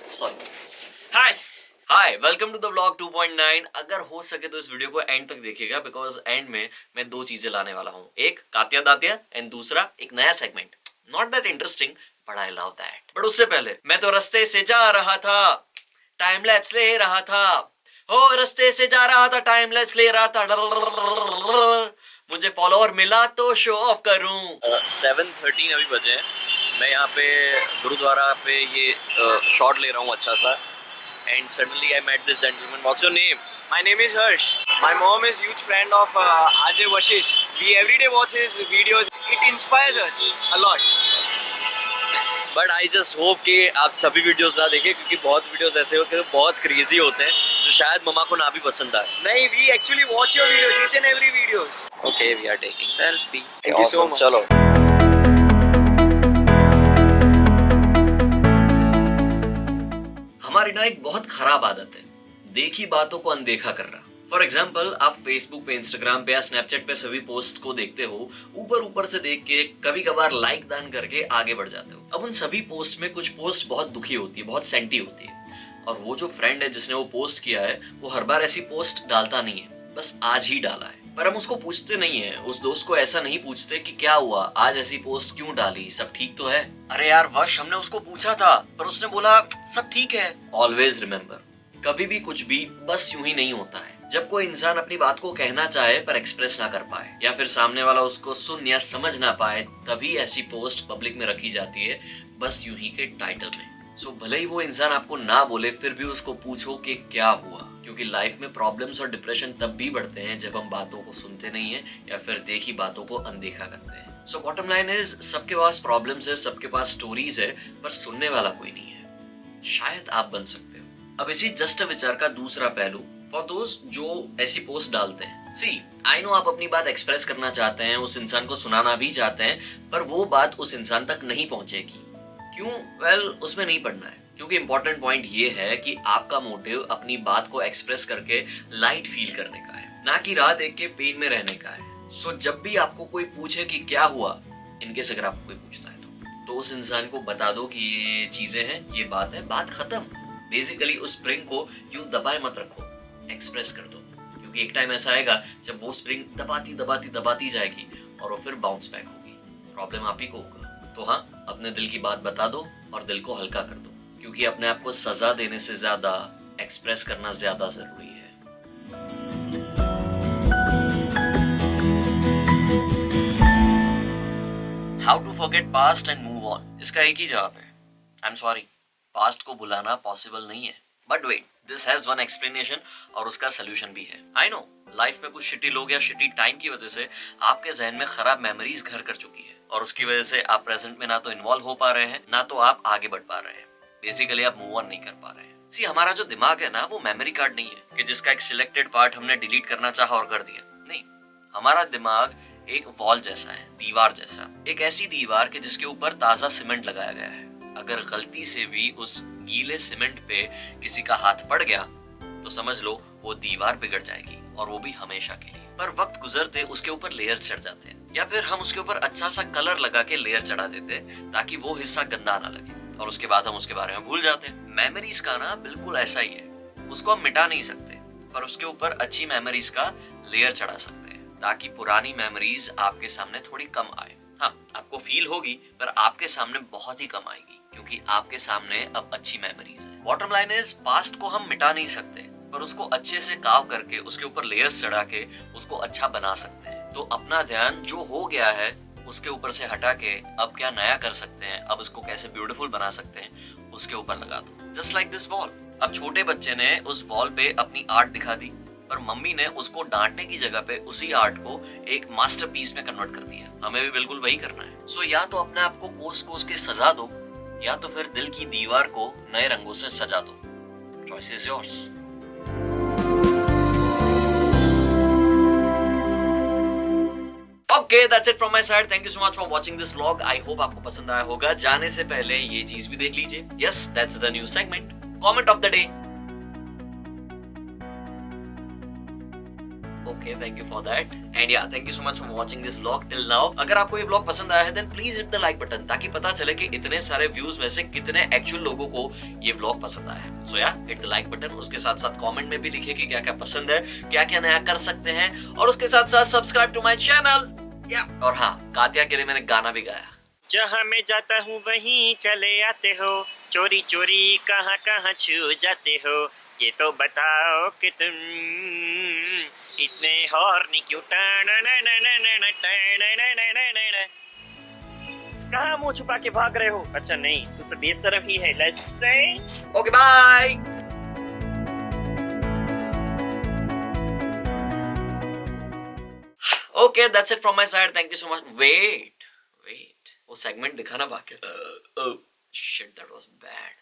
Sorry. Hi welcome to the vlog 2.9। अगर हो सके तो इस वीडियो को एंड तक देखिएगा, बिकॉज एंड में मैं दो चीजें लाने वाला हूँ, एक कातिया दातिया एंड दूसरा एक नया segment. Not that interesting but I love that. But उससे पहले मैं तो रास्ते से जा रहा था, टाइम लैप्स ले रहा था, हो रास्ते से जा रहा था, टाइम लैप्स ले रहा था, मुझे फॉलोअर मिला तो शो ऑफ करूं। 7:13 अभी बजे हैं। मैं यहाँ पे गुरुद्वारा पे ये शॉट ले रहा हूँ अच्छा सा, and suddenly I met this gentleman. What's your name? My name is Harsh. My mom is huge friend of Ajay Vashish. We everyday watch his videos. It inspires us a lot. But I just hope कि आप सभी videos ना देखें, क्योंकि बहुत videos ऐसे होते हैं बहुत क्रेजी होते हैं जो शायद मम्मा को ना भी पसंद आए। नहीं, we actually watch your videos, each and every videos. Okay, we are taking selfie. Thank you so much. चलो। हमारी ना एक बहुत खराब आदत है देखी बातों को अनदेखा करना। फॉर एग्जाम्पल, आप फेसबुक पे, इंस्टाग्राम पे या स्नैपचैट पे सभी पोस्ट को देखते हो, ऊपर ऊपर से देख के कभी कभार लाइक दान करके आगे बढ़ जाते हो। अब उन सभी पोस्ट में कुछ पोस्ट बहुत दुखी होती है, बहुत सेंटी होती है, और वो जो फ्रेंड है जिसने वो पोस्ट किया है वो हर बार ऐसी पोस्ट डालता नहीं है, बस आज ही डाला है। पर हम उसको पूछते नहीं है, उस दोस्त को ऐसा नहीं पूछते कि क्या हुआ, आज ऐसी पोस्ट क्यों डाली, सब ठीक तो है। अरे यार वश, हमने उसको पूछा था पर उसने बोला सब ठीक है। ऑलवेज रिमेम्बर, कभी भी कुछ भी बस यूं ही नहीं होता है। जब कोई इंसान अपनी बात को कहना चाहे पर एक्सप्रेस ना कर पाए, या फिर सामने वाला उसको सुन या समझ ना पाए, तभी ऐसी पोस्ट पब्लिक में रखी जाती है, बस यूं ही के टाइटल में। सो भले ही वो इंसान आपको ना बोले, फिर भी उसको पूछो कि क्या हुआ, क्योंकि लाइफ में प्रॉब्लम्स और डिप्रेशन तब भी बढ़ते हैं जब हम बातों को सुनते नहीं है या फिर देखी बातों को अनदेखा करते हैं। सो बॉटम लाइन इज, सबके पास प्रॉब्लम्स है, सबके पास स्टोरीज है, पर सुनने वाला कोई नहीं है। शायद आप बन सकते हो। अब इसी जस्ट विचार का दूसरा पहलू फॉर दोस्त जो ऐसी पोस्ट डालते हैं। सी, आई नो आप अपनी बात एक्सप्रेस करना चाहते हैं, उस इंसान को सुनाना भी चाहते हैं, पर वो बात उस इंसान तक नहीं पहुंचेगी। क्यों? वेल, उसमें नहीं पढ़ना है, क्योंकि इंपॉर्टेंट पॉइंट ये है कि आपका मोटिव अपनी बात को एक्सप्रेस करके लाइट फील करने का है, ना कि राह देख के पेन में रहने का है। सो जब भी आपको कोई पूछे कि क्या हुआ, इनकेस अगर आपको कोई पूछता है तो उस इंसान को बता दो कि ये चीजें हैं, ये बात है, बात खत्म। बेसिकली उस स्प्रिंग को यूं दबाए मत रखो, एक्सप्रेस कर दो, क्योंकि एक टाइम ऐसा आएगा जब वो स्प्रिंग दबाती दबाती दबाती जाएगी और वो फिर बाउंस बैक होगी। प्रॉब्लम आप ही को होगा। तो हाँ, अपने दिल की बात बता दो और दिल को हल्का कर दो, क्योंकि अपने आप को सजा देने से ज्यादा एक्सप्रेस करना ज्यादा जरूरी है। How to forget past and move on, इसका एक ही जवाब है, आई एम सॉरी। पास्ट को भुलाना पॉसिबल नहीं है, but wait, this has one explanation और उसका सोल्यूशन भी है। आई नो लाइफ में कुछ शिटी लोग या शिटी टाइम की वजह से आपके जहन में खराब मेमोरीज घर कर चुकी है, और उसकी वजह से आप प्रेजेंट में ना तो इन्वॉल्व हो पा रहे हैं, ना तो आप आगे बढ़ पा रहे हैं। बेसिकली आप मूव ऑन नहीं कर पा रहे हैं। सी, हमारा जो दिमाग है ना, वो मेमोरी कार्ड नहीं है कि जिसका एक सिलेक्टेड पार्ट हमने डिलीट करना चाहा और कर दिया। नहीं, हमारा दिमाग एक वॉल जैसा है, दीवार जैसा, एक ऐसी दीवार के जिसके ऊपर ताजा सीमेंट लगाया गया है। अगर गलती से भी उस गीले सीमेंट पे किसी का हाथ पड़ गया तो समझ लो वो दीवार बिगड़ जाएगी, और वो भी हमेशा के लिए। पर वक्त गुजरते उसके ऊपर लेयर्स चढ़ जाते हैं, या फिर हम उसके ऊपर अच्छा सा कलर लगा के लेयर चढ़ा देते हैं ताकि वो हिस्सा गंदा ना लगे, और उसके बाद हम उसके बारे में भूल जाते हैं। मेमोरीज का ना बिल्कुल ऐसा ही है, उसको हम मिटा नहीं सकते, पर उसके ऊपर अच्छी मेमोरीज का लेयर चढ़ा सकते हैं ताकि पुरानी मेमोरीज आपके सामने थोड़ी कम आए। हाँ, आपको फील होगी, पर आपके सामने बहुत ही कम आएगी, क्योंकि आपके सामने अब अच्छी मेमोरीज है। बॉटम लाइन इज, पास्ट को हम मिटा नहीं सकते, पर उसको अच्छे से काव करके, उसके ऊपर लेयर्स चढ़ा के उसको अच्छा बना सकते हैं। तो अपना ध्यान जो हो गया है उसके ऊपर से हटा के अब क्या नया कर सकते हैं, अब इसको कैसे ब्यूटीफुल बना सकते हैं, उसके ऊपर लगा दो। Just like this wall. अब छोटे बच्चे ने उस वॉल पे अपनी आर्ट दिखा दी, पर मम्मी ने उसको डांटने की जगह पे उसी आर्ट को एक मास्टरपीस में कन्वर्ट कर दिया। हमें भी बिल्कुल वही करना है। सो या तो अपने आप को कोस कोस के सजा दो, या तो फिर दिल की दीवार को नए रंगों से सजा दो। Choice is yours. Okay, that's it from my side. Thank you so much for watching this vlog. I hope आपको पसंद आया होगा। जाने से पहले ये चीज भी देख लीजिए। Yes, that's the new segment, comment of the day. Okay, okay, thank you for that and yeah thank you so much for watching this vlog till now. अगर आपको ये व्लॉग पसंद आया है then please hit the like button, ताकि पता चले कि इतने सारे व्यूज में से कितने एक्चुअल लोगों को ये व्लॉग पसंद आया है। सो या हिट द लाइक बटन, उसके साथ साथ कमेंट में भी लिखिए कि क्या क्या पसंद है, क्या क्या नया कर सकते हैं, और उसके साथ साथ सब्सक्राइब टू माय चैनल। और हाँ, कातिया के लिए मैंने गाना भी गाया। जहाँ मैं जाता हूँ वहीं चले आते हो, चोरी चोरी कहाँ कहाँ छू जाते हो, ये तो बताओ कि तुम इतने हॉर्नी क्यों। कहाँ मुंह छुपा के भाग रहे हो? अच्छा नहीं, तू तो बेशरम ही है। Let's say okay bye. Okay that's it from my side, thank you so much. Wait वो सेगमेंट दिखाना बाकी है। Shit that was bad.